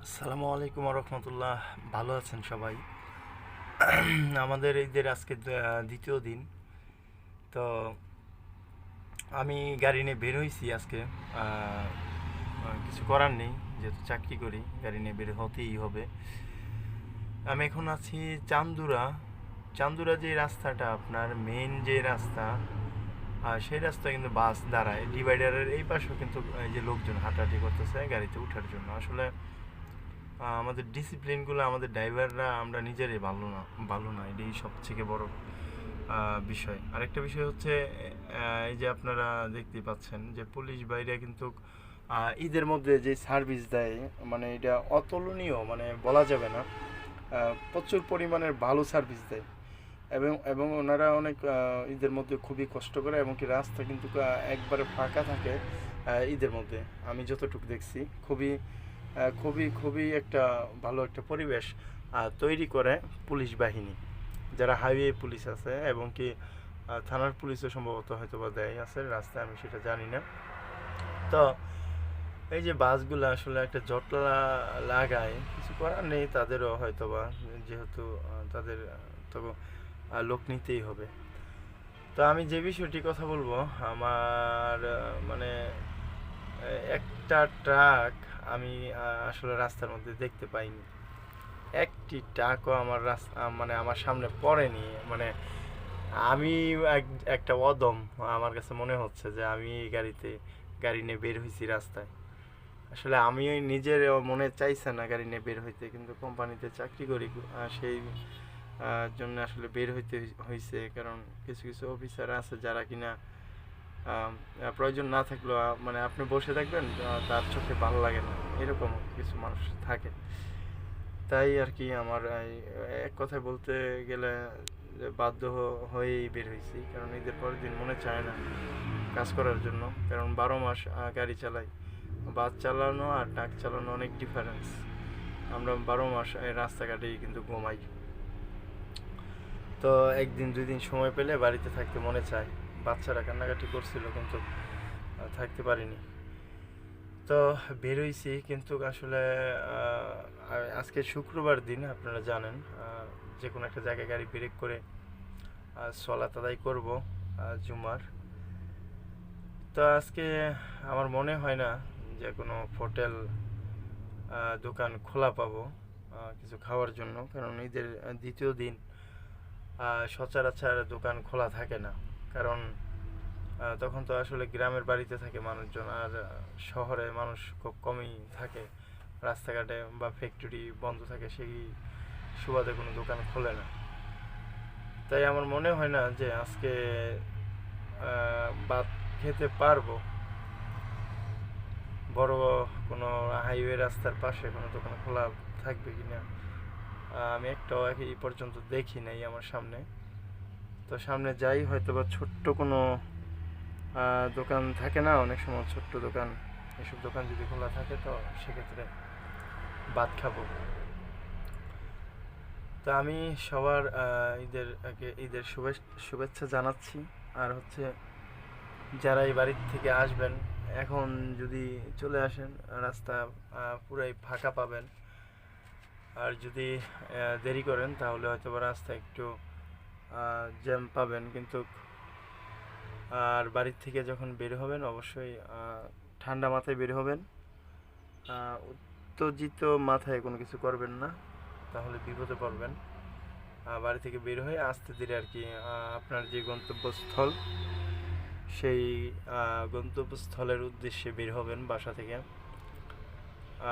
আসসালামু আলাইকুম রহমতুল্লাহ। ভালো আছেন সবাই? আমাদের ঈদের আজকে দ্বিতীয় দিন। তো আমি গাড়ি নিয়ে বের হয়েছি আজকে। কিছু করার নেই, যেহেতু চাকরি করি, গাড়ি নিয়ে বের হতেই হবে। আমি এখন আছি চান্দুরা। চান্দুরা যে রাস্তাটা, আপনার মেইন যে রাস্তা, সেই রাস্তায় কিন্তু বাস দাঁড়ায়। ডিভাইডারের এই পাশেও কিন্তু এই যে লোকজন হাঁটাহাঁটি করতেছে গাড়িতে ওঠার জন্য। আসলে আমাদের ডিসিপ্লিনগুলো, আমাদের ড্রাইভাররা, আমরা নিজেরাই ভালো না, এটাই সবথেকে বড় বিষয়। আরেকটা বিষয় হচ্ছে, এই যে আপনারা দেখতেই পাচ্ছেন যে পুলিশ ভাইরা কিন্তু ঈদের মধ্যে যে সার্ভিস দেয়, মানে এটা অতুলনীয়, মানে বলা যাবে না। প্রচুর পরিমাণের ভালো সার্ভিস দেয়, এবং ওনারা অনেক ঈদের মধ্যে খুবই কষ্ট করে, এবং কি রাস্তা কিন্তু একবারে ফাঁকা থাকে ঈদের মধ্যে। আমি যতটুকু দেখছি, খুবই খুবই একটা ভালো একটা পরিবেশ তৈরি করে পুলিশ বাহিনী, যারা হাইওয়ে পুলিশ আছে, এবং কি থানার পুলিশও সম্ভবত হয়তো বা দেয় আছে রাস্তায়, আমি সেটা জানি না। তো এই যে বাসগুলো আসলে একটা জটলা লাগায়, কিছু করার নেই, তাদেরও হয়তো বা, যেহেতু তাদের তো লোক নিতেই হবে। তো আমি যে বিষয়টি কথা বলবো, আমার মানে একটা ট্রাক আমি আসলে রাস্তার মধ্যে দেখতে পাইনি। একটি ট্রাকও আমার রাস্তা, মানে আমার সামনে পড়েনি। মানে আমি একটা অদম, আমার কাছে মনে হচ্ছে যে আমি এই গাড়ি নিয়ে বের হয়েছি রাস্তায়। আসলে আমি ওই নিজের মনে চাইছে না গাড়ি নিয়ে বের হইতে, কিন্তু কোম্পানিতে চাকরি করি, সেই জন্য আসলে বের হইতে হয়েছে। কারণ কিছু কিছু অফিসার আছে যারা কিনা প্রয়োজন না থাকলেও মানে আপনি বসে থাকবেন, তার চোখে ভালো লাগে না, এরকম কিছু মানুষ থাকে। তাই আর কি আমার এক কথায় বলতে গেলে যে বাধ্য হয়েই বের হয়েছি, কারণ ঈদের পরের দিন মনে চায় না কাজ করার জন্য। কারণ 12 মাস গাড়ি চালাই। বাস চালানো আর ট্রাক চালানো অনেক ডিফারেন্স। আমরা 12 মাস এই রাস্তাঘাটেই কিন্তু ঘুমাই। তো একদিন দুই দিন সময় পেলে বাড়িতে থাকতে মনে চায়। বাচ্চারা কান্নাকাটি করছিল, কিন্তু থাকতে পারিনি। তো বের হইছি, কিন্তু আসলে আজকে শুক্রবার দিন, আপনারা জানেন। যে কোনো একটা জায়গায় গাড়ি ব্রেক করে সলাত আদায় করবো জুমার। তো আজকে আমার মনে হয় না যে কোনো হোটেল দোকান খোলা পাবো কিছু খাওয়ার জন্য, কারণ ঈদের দ্বিতীয় দিন সচরাচর দোকান খোলা থাকে না। কারণ তখন তো আসলে গ্রামের বাড়িতে থাকে মানুষজন, আর শহরে মানুষ খুব কমই থাকে। রাস্তাঘাটে বা ফ্যাক্টরি বন্ধ থাকে, সেই সুবাদে কোনো দোকান খোলে না। তাই আমার মনে হয় না যে আজকে ভাত খেতে পারবো। বড় কোনো হাইওয়ে রাস্তার পাশে কোনো দোকান খোলা থাকবে কিনা আমি একটাও এই পর্যন্ত দেখি নাই আমার সামনে। তো সামনে যাই, হয়তো বা ছোট্ট কোনো দোকান থাকে না অনেক সময়, ছোট্ট দোকান, এসব দোকান যদি খোলা থাকে তো সেক্ষেত্রে ভাত খাবো। তো আমি সবার ঈদের শুভেচ্ছা জানাচ্ছি। আর হচ্ছে, যারা এই বাড়ির থেকে আসবেন, এখন যদি চলে আসেন, রাস্তা পুরাই ফাঁকা পাবেন। আর যদি দেরি করেন, তাহলে হয়তো বা রাস্তা একটু জ্যাম পাবেন। কিন্তু আর বাড়ির থেকে যখন বের হবেন, অবশ্যই ঠান্ডা মাথায় বের হবেন। উত্তেজিত মাথায় কোনো কিছু করবেন না, তাহলে বিপদে পড়বেন। বাড়ি থেকে বের হয়ে আস্তে ধীরে আর কি আপনার যে গন্তব্যস্থল, সেই গন্তব্যস্থলের উদ্দেশ্যে বের হবেন বাসা থেকে।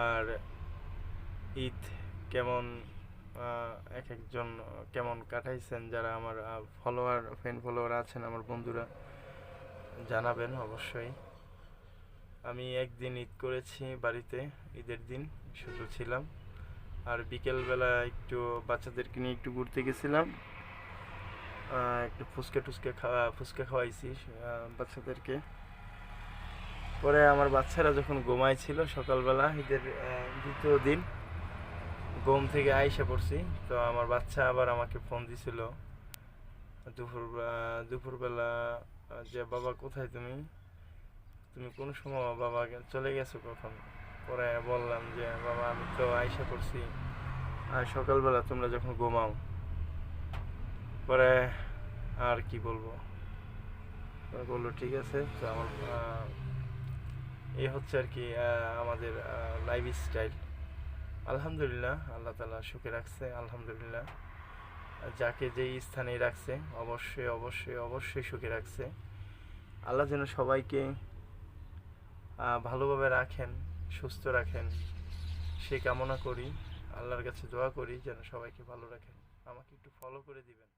আর ঈদ কেমন এক একজন কেমন কাটাইছেন, যারা আমার ফ্যান ফলোয়ার আছেন, আমার বন্ধুরা, জানাবেন অবশ্যই। আমি একদিন ঈদ করেছি বাড়িতে, ঈদের দিন শুধু ছিলাম। আর বিকেলবেলা একটু বাচ্চাদেরকে নিয়ে একটু ঘুরতে গেছিলাম। একটু ফুচকা খাওয়াইছি বাচ্চাদেরকে। পরে আমার বাচ্চারা যখন ঘুমাইছিল সকালবেলা, ঈদের দ্বিতীয় দিন, ঘুম থেকে আইসা পড়ছি। তো আমার বাচ্চা আবার আমাকে ফোন দিছিল দুপুরবেলা, যে বাবা কোথায় তুমি, তুমি কোন সময় বাবা চলে গেছো কখন। তো পরে বললাম যে বাবা আমি তো আইসা করছি, আর সকালবেলা তোমরা যখন ঘুমাও। পরে আর কি বলবো, পরে বললো ঠিক আছে। তো আমার এই হচ্ছে আর কি আমাদের লাইফ স্টাইল। আলহামদুলিল্লাহ, আল্লাহ তাআলা সুখে রাখছে, আলহামদুলিল্লাহ। যাকে যেই স্থানে রাখছে অবশ্যই অবশ্যই অবশ্যই সুখে রাখছে। আল্লাহ যেন সবাইকে ভালোভাবে রাখেন, সুস্থ রাখেন, সে কামনা করি। আল্লাহর কাছে দোয়া করি যেন সবাইকে ভালো রাখেন। আমাকে একটু ফলো করে দিবেন।